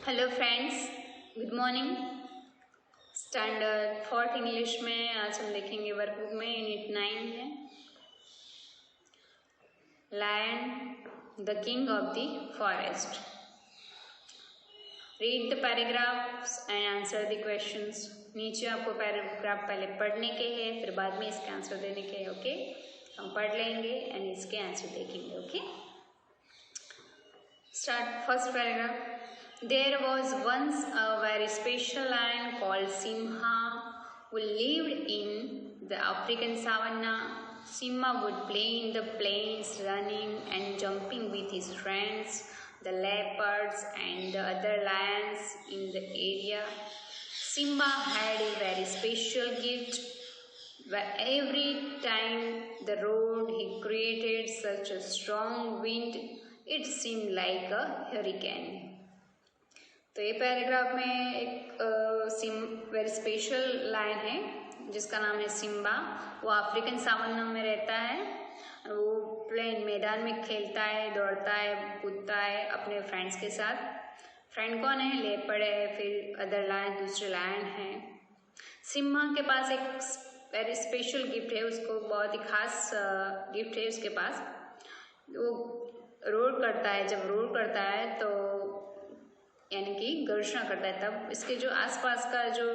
Hello friends, good morning. Standard 4th English में आज हम देखेंगे वर्कबुक में यूनिट 9 है lion the king of the forest. Read the paragraphs and answer the questions. नीचे आपको पैराग्राफ पहले पढ़ने के हैं, फिर बाद में इसके आंसर देने के हैं। ओके, हम पढ़ लेंगे एंड इसके आंसर देखेंगे। Okay, start. First paragraph. There was once a very special lion called Simha who lived in the African savanna. Simha would play in the plains, running and jumping with his friends, the leopards and the other lions in the area. Simba had a very special gift. Where every time the road he created such a strong wind, it seemed like a hurricane. तो ये paragraph में एक very special lion है जिसका नाम है Simba. वो African सावन्ना में रहता है। वो प्लेन मैदान में खेलता है, दौड़ता है, कूदता है अपने फ्रेंड्स के साथ। फ्रेंड कौन है? लेपर्ड है, फिर अदर लायन, दूसरे लायन हैं। सिम्बा के पास एक वेरी स्पेशल गिफ्ट है, उसको बहुत ही खास गिफ्ट है उसके पास। वो रोड करता है, जब रोड करता है तो यानी कि गर्जना करता है, तब इसके जो आसपास का जो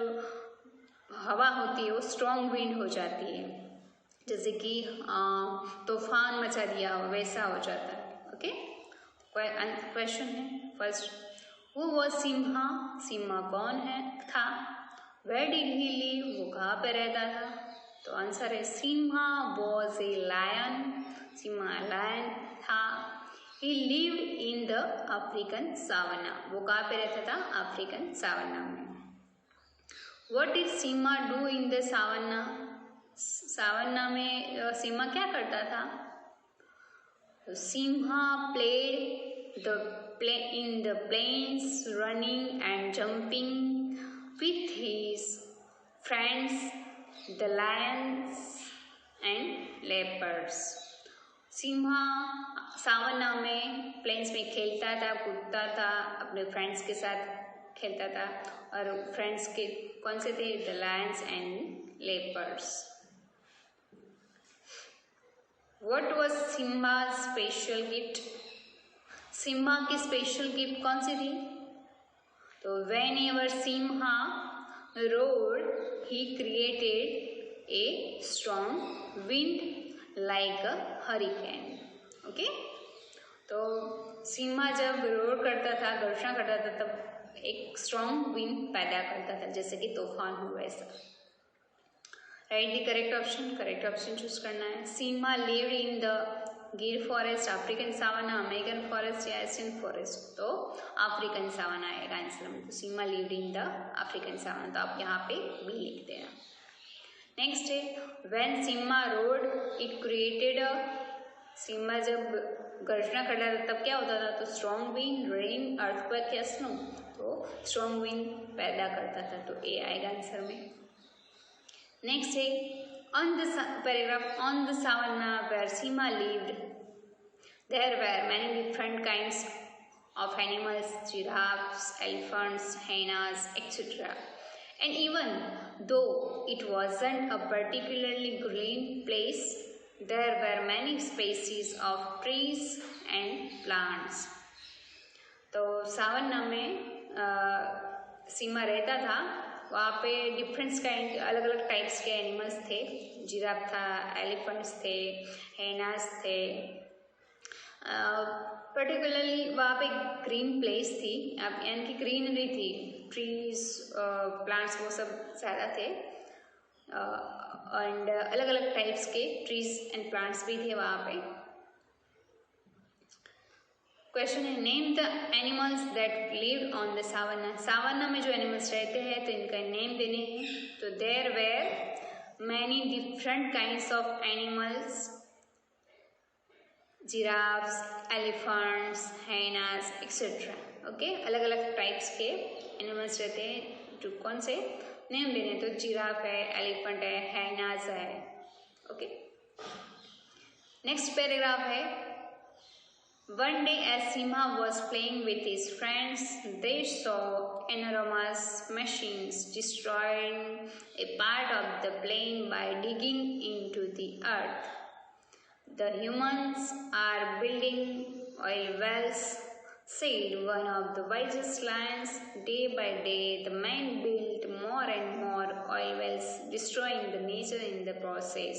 हवा होती है वो स्ट्रॉन्ग विंड हो जाती है, जैसे कि तूफान मचा दिया हो वैसा हो जाता है। ओके, क्वेश्चन है first, who was Simha? Simha कौन है था? Where did he live? वो कहाँ पे रहता था? तो आंसर है Simha was a lion. Simha lion था। He lived in the African savanna. वो कहाँ पे रहता था? अफ्रीकन सावन्ना में। What did Simba do in the savanna? सावन्ना में सिम्हा क्या करता था? Simha played in the plains, running and jumping with his friends, the lions and leopards. Simha सावन्ना में प्लेन्स में खेलता था, कूदता था, अपने फ्रेंड्स के साथ खेलता था। और फ्रेंड्स के कौन से थे? The lions and leopards. What was Simba special gift? Simba की स्पेशल गिफ्ट कौन सी थी? तो whenever Simha roared he created a strong wind like a hurricane. Okay, तो सिम्हा जब रोड करता था, गर्जना करता था, तब एक स्ट्रॉन्ग विंड पैदा करता था, जैसे कि तूफान हो वैसा। Right the correct option. Correct option choose करना है। सिम्हा लिव्ड इन द गिर फॉरेस्ट, अफ्रीकन सावना, अमेरिकन फॉरेस्ट या एशियन फॉरेस्ट? तो अफ्रीकन सावना आएगा आंसर में। तो Simha lived in the African सावना, तो आप यहाँ पे भी लिख देना। नेक्स्ट है, when Simha road it created a. Simha जब गर्जना करता था तब क्या होता था? तो स्ट्रॉन्ग विंड, रेन, अर्थक्वेक या स्नो? तो स्ट्रॉन्ग विंड पैदा करता था, तो ए आएगा आंसर में। नेक्स्ट है, on the paragraph, on the savanna where Simba lived there were many different kinds of animals, giraffes, elephants, hyenas etcetera. And even though it wasn't a particularly green place, there were many species of trees and plants. तो सावन्ना में सिम्हा रहता था, वहाँ पे different kind, अलग अलग types के animals थे। जिराफ था, एलिफेंट्स थे, हाइनास थे। पर्टिकुलरली वहाँ पे ग्रीन प्लेस थी, यानी कि ग्रीनरी थी, ट्रीज, प्लांट्स वो सब ज़्यादा थे। एंड अलग अलग टाइप्स के ट्रीज एंड प्लांट्स भी थे वहाँ पे। क्वेश्चन है, name the animals that lived on the savanna. Savanna में जो एनिमल्स रहते हैं तो इनका नेम देने हैं। तो there were many different kinds of animals, giraffes, elephants, hyenas etcetera. Okay, अलग अलग टाइप्स के एनिमल्स रहते हैं। जो कौन से नेम देने? तो जिराफ है, एलिफेंट है, हाइनास है। ओके, नेक्स्ट पैराग्राफ है, One day, as Simha was playing with his friends, they saw enormous machines destroying a part of the plain by digging into the earth. The humans are building oil wells, said one of the wisest lions. Day by day, the men built more and more oil wells, destroying the nature in the process.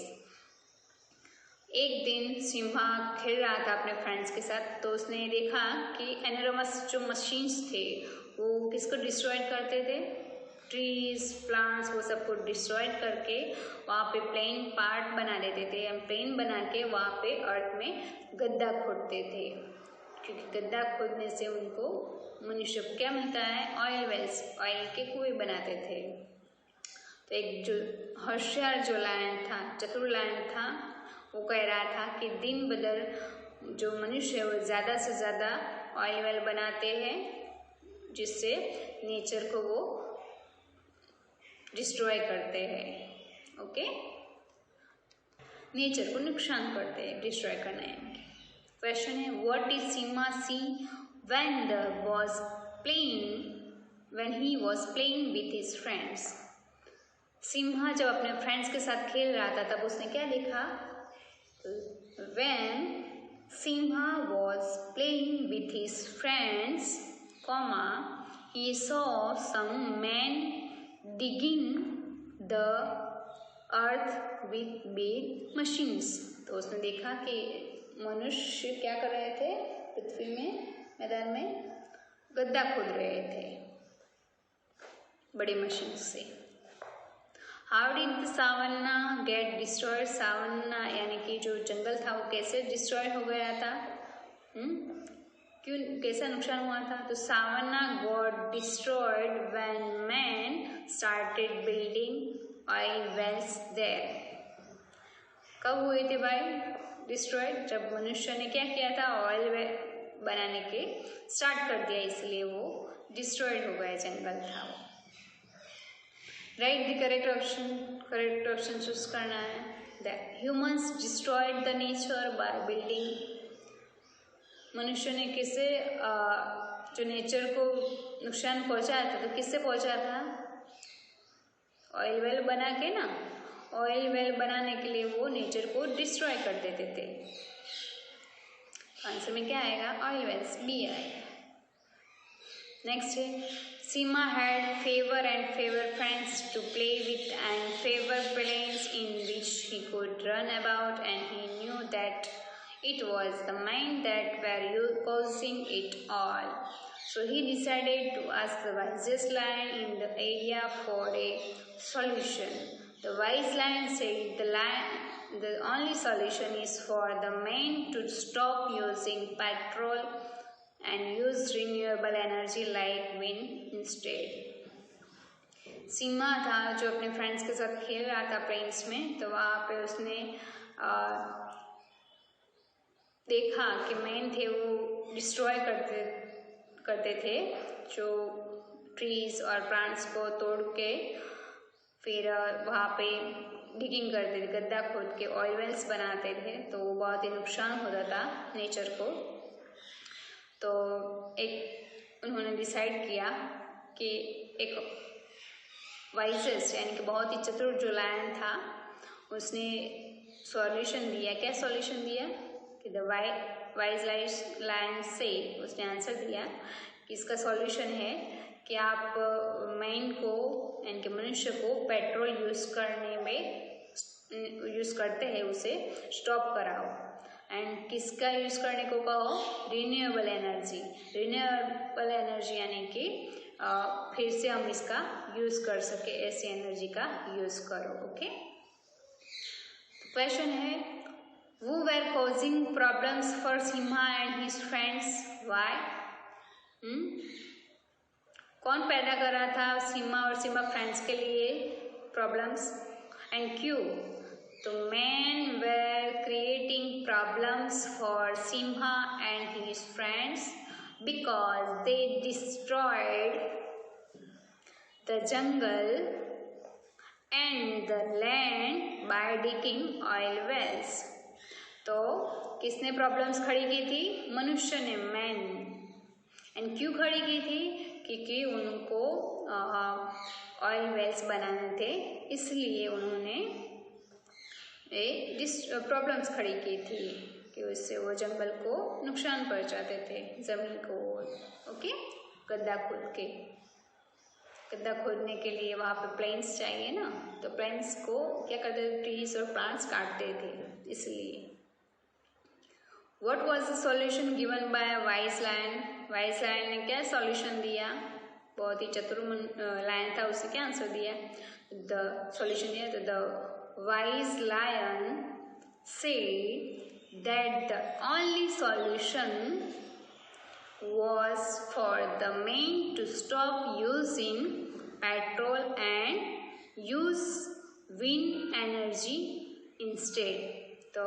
एक दिन सिम्हा खेल रहा था अपने friends के साथ, तो उसने देखा कि एनोरमस जो मशीन्स थे वो किसको डिस्ट्रॉयड करते थे, ट्रीज प्लांट्स वो सबको डिस्ट्रॉयड करके वहाँ पे प्लेन पार्ट बना देते थे, प्लेन बना के वहाँ पे अर्थ में गड्ढा खोदते थे, क्योंकि गड्ढा खोदने से उनको मनुष्य को क्या मिलता है, ऑयल वेल्स, ऑयल के कुएं बनाते थे। तो एक जो होशियार जो लायन था, चतुर लायन था, वो कह रहा था कि दिन बदल जो मनुष्य है वो ज़्यादा से ज़्यादा ऑयल वेल बनाते हैं, जिससे नेचर को वो डिस्ट्रॉय करते हैं। ओके, नेचर को नुकसान करते हैं, डिस्ट्रॉय करना है। क्वेश्चन है, what did Simha see when he was playing with his friends. Simha जब अपने फ्रेंड्स के साथ खेल रहा था तब उसने क्या देखा, When Simha was playing with his friends, he saw some men digging the earth with big machines. तो उसने देखा कि मनुष्य क्या कर रहे थे, पृथ्वी में मैदान में गड्ढा खोद रहे थे बड़ी मशीन से। How did the savanna get destroyed. Savanna यानी कि जो जंगल था वो कैसे डिस्ट्रॉय हो गया था, क्यों, कैसा नुकसान हुआ था। तो savanna got destroyed when man started building oil wells there. कब हुए थे भाई डिस्ट्रॉयड, जब मनुष्य ने क्या किया था, ऑयल वेल बनाने के स्टार्ट कर दिया, इसलिए वो डिस्ट्रॉयड हो गया, जंगल था वो। Right the correct option choose करना है। The humans destroyed the nature by building. मनुष्य ने किससे जो नेचर को नुकसान पहुंचाया था, तो किससे पहुंचा था, ऑयल वेल बना के ना। ऑयल वेल बनाने के लिए वो नेचर को डिस्ट्रॉय कर देते थे। आंसर में क्या आएगा, ऑयल वेल्स, बी आएगा। नेक्स्ट है, Simha had favor friends to play with and favor plains in which he could run about, and he knew that it was the men that were causing it all. So he decided to ask the wisest lion in the area for a solution. The wise lion said the only solution is for the men to stop using petrol and use renewable energy like wind instead. Simha था जो अपने friends के साथ खेल रहा था planes में, तो वहाँ पे उसने देखा कि मैन थे वो डिस्ट्रॉय करते थे जो ट्रीज और प्लांट्स को तोड़ के फिर वहाँ पे डिगिंग करते थे, गड्ढा खोद के ऑयल वेल्स बनाते थे, तो वो बहुत ही नुकसान होता था नेचर को। तो एक उन्होंने डिसाइड किया कि एक वाइजेस्ट यानी कि बहुत ही चतुर जो लायन था उसने सॉल्यूशन दिया। क्या सॉल्यूशन दिया कि द वाइज लायन से उसने आंसर दिया कि इसका सॉल्यूशन है कि आप मैन को यानी कि मनुष्य को पेट्रोल यूज़ करते हैं उसे स्टॉप कराओ, एंड किसका यूज़ करने को कहो, रिन्यूएबल एनर्जी। रिन्यूएबल एनर्जी यानी कि फिर से हम इसका यूज़ कर सके, ऐसी एनर्जी का यूज़ करो। ओके, क्वेश्चन है, who were causing problems for Simha and his friends? Why? कौन पैदा कर रहा था सिम्हा और सिम्हा फ्रेंड्स के लिए प्रॉब्लम्स, एंड क्यों? तो men were creating problems for Simha and his friends because they destroyed the jungle and the land by digging oil wells. तो किसने प्रॉब्लम्स खड़ी की थी? मनुष्य ने, मैन। एंड क्यों खड़ी की थी? क्योंकि उनको ऑयल वेल्स बनाने थे, इसलिए उन्होंने प्रॉब्लम्स खड़ी की थी कि उससे वो जंगल को नुकसान पहुंचाते थे, जमीन को। ओके, गड्ढा खोदने के लिए वहाँ पे प्लेन्स चाहिए ना, तो प्लेन्स को क्या करते थे? ट्रीज और प्लांट्स काटते थे, इसलिए। What was the solution given by wise lion? Wise lion ने क्या सॉल्यूशन दिया? बहुत ही चतुर लायन था, उसने क्या आंसर दिया? द सॉल्यूशन दिया, तो the wise lion said that the only solution was for the men to stop using petrol and use wind energy instead. तो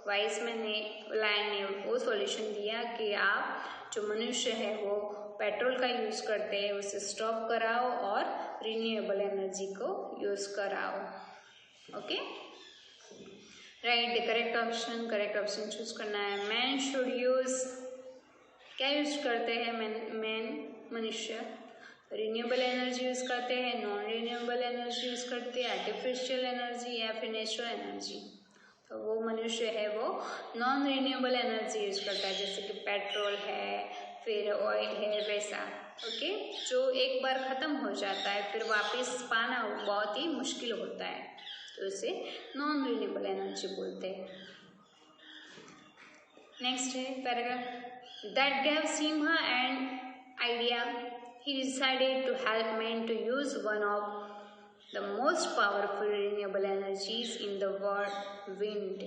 वाइस लायन ने वो सॉल्यूशन दिया कि आप जो मनुष्य है वो पेट्रोल का यूज़ करते हैं, उसे स्टॉप कराओ और रिन्यूएबल एनर्जी को यूज़ कराओ। Okay, right the correct option choose करना है। मैन शुड यूज, क्या यूज करते हैं मैन मनुष्य? रिन्यूएबल एनर्जी यूज करते हैं, नॉन रिन्यूएबल एनर्जी यूज करते हैं, आर्टिफिशियल एनर्जी या फिर नेचुरल एनर्जी। तो वो मनुष्य है वो नॉन रिन्यूएबल एनर्जी यूज करता है, जैसे कि पेट्रोल है, फिर ऑयल है, वैसा। ओके, जो एक बार ख़त्म हो जाता है फिर वापस पाना बहुत ही मुश्किल होता है, तो उसे नॉन रिन्यूएबल एनर्जी बोलते हैं। नेक्स्ट है paragraph, that gave Simha an idea, he decided to help men to use one of the most powerful renewable energies in the world, wind.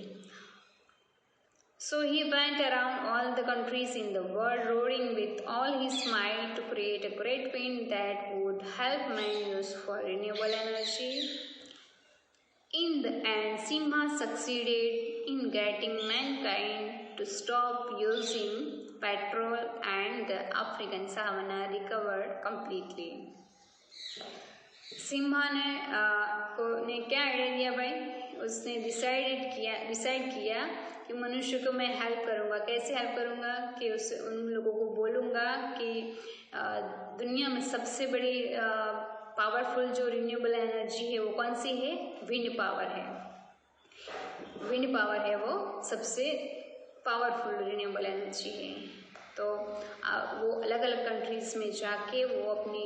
So he went around all the countries in the world, roaring with all his might to create a great wind that would help men use for renewable energy. In the end, Simha succeeded in getting mankind to stop using petrol and the African savanna recovered completely. Simha ने क्या idea दिया भाई? उसने decide किया कि मनुष्य को मैं हेल्प करूँगा। कैसे हेल्प करूँगा? कि उन लोगों को बोलूँगा कि दुनिया में सबसे बड़ी पावरफुल जो रिन्यूएबल एनर्जी है वो कौन सी है? विंड पावर है। विंड पावर है वो सबसे पावरफुल रिन्यूएबल एनर्जी है। तो वो अलग अलग कंट्रीज़ में जाके वो अपनी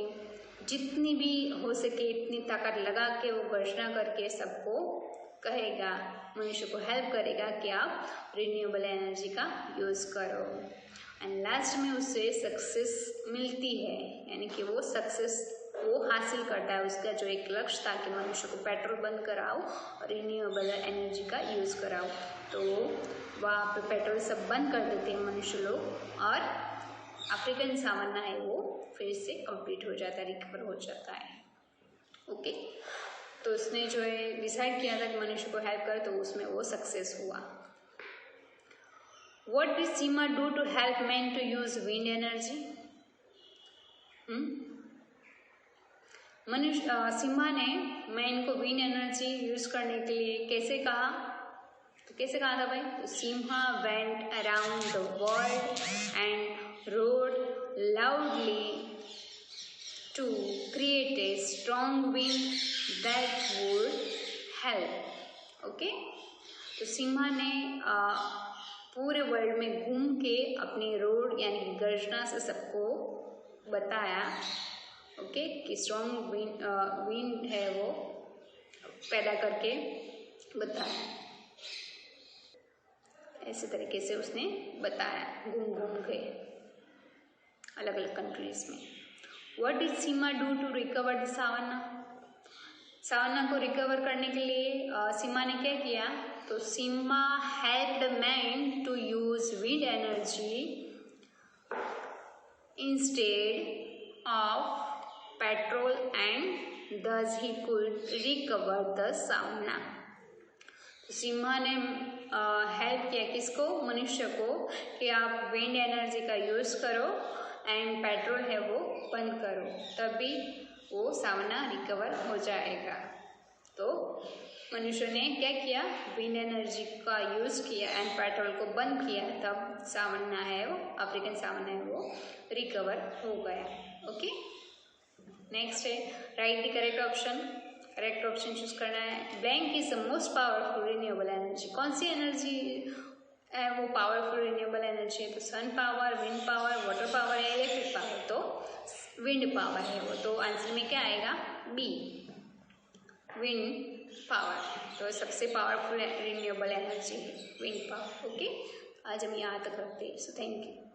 जितनी भी हो सके इतनी ताकत लगा के वो घोषणा करके सबको कहेगा, मनुष्य को हेल्प करेगा कि आप रिन्यूएबल एनर्जी का यूज़ करो। एंड लास्ट में उससे सक्सेस मिलती है, यानी कि वो सक्सेस वो हासिल करता है। उसका जो एक लक्ष्य था कि मनुष्य को पेट्रोल बंद कराओ और रिन्यूएबल एनर्जी का यूज़ कराओ, तो वहाँ पे पेट्रोल सब बंद कर देते हैं मनुष्य लोग, और अफ्रीकन सावन्ना है वो फिर से कंप्लीट हो जाता है, रिकवर हो जाता है। ओके, तो उसने जो है डिसाइड किया था कि मनुष्य को हेल्प करे, तो उसमें वो सक्सेस हुआ। What did Seema do to help man to use wind energy? Simha ने मैन को विंड एनर्जी यूज करने के लिए कैसे कहा? तो कैसे कहा था भाई? तो Simha went around the world and road loudly to create a strong wind that would help. Okay, तो सिम्हा ने पूरे वर्ल्ड में घूम के अपनी रोड यानी कि गर्जना से सबको बताया, ओके, कि स्ट्रॉन्ग विंड है वो पैदा करके बताया। ऐसे तरीके से उसने बताया घूम घूम के अलग अलग कंट्रीज में। What did Simha do to recover the savanna? सावन्ना को रिकवर करने के लिए सिम्हा ने क्या किया? तो Simha helped man to use wind energy instead of petrol and thus he could recover the savanna. Simha ने हेल्प किया किसको? मनुष्य को, कि आप विंड एनर्जी का यूज़ करो एंड पेट्रोल है वो बंद करो, तभी वो सावन्ना रिकवर हो जाएगा। तो मनुष्य ने क्या किया, विंड एनर्जी का यूज़ किया एंड पेट्रोल को बंद किया, तब सावन्ना है वो, अफ्रीकन सावन्ना है वो रिकवर हो गया। ओके, नेक्स्ट है right the correct option. Correct option choose करना है। Blank is the most powerful renewable energy. कौन सी एनर्जी है वो पावरफुल रिन्यूएबल एनर्जी है? तो sun power, wind power, water power या इलेक्ट्रिक पावर? तो विंड पावर है वो। तो आंसर में क्या आएगा? B, wind power. तो सबसे पावरफुल रिन्यूएबल एनर्जी है विंड पावर। ओके, आज हम यहाँ तक रखते हैं। So thank you.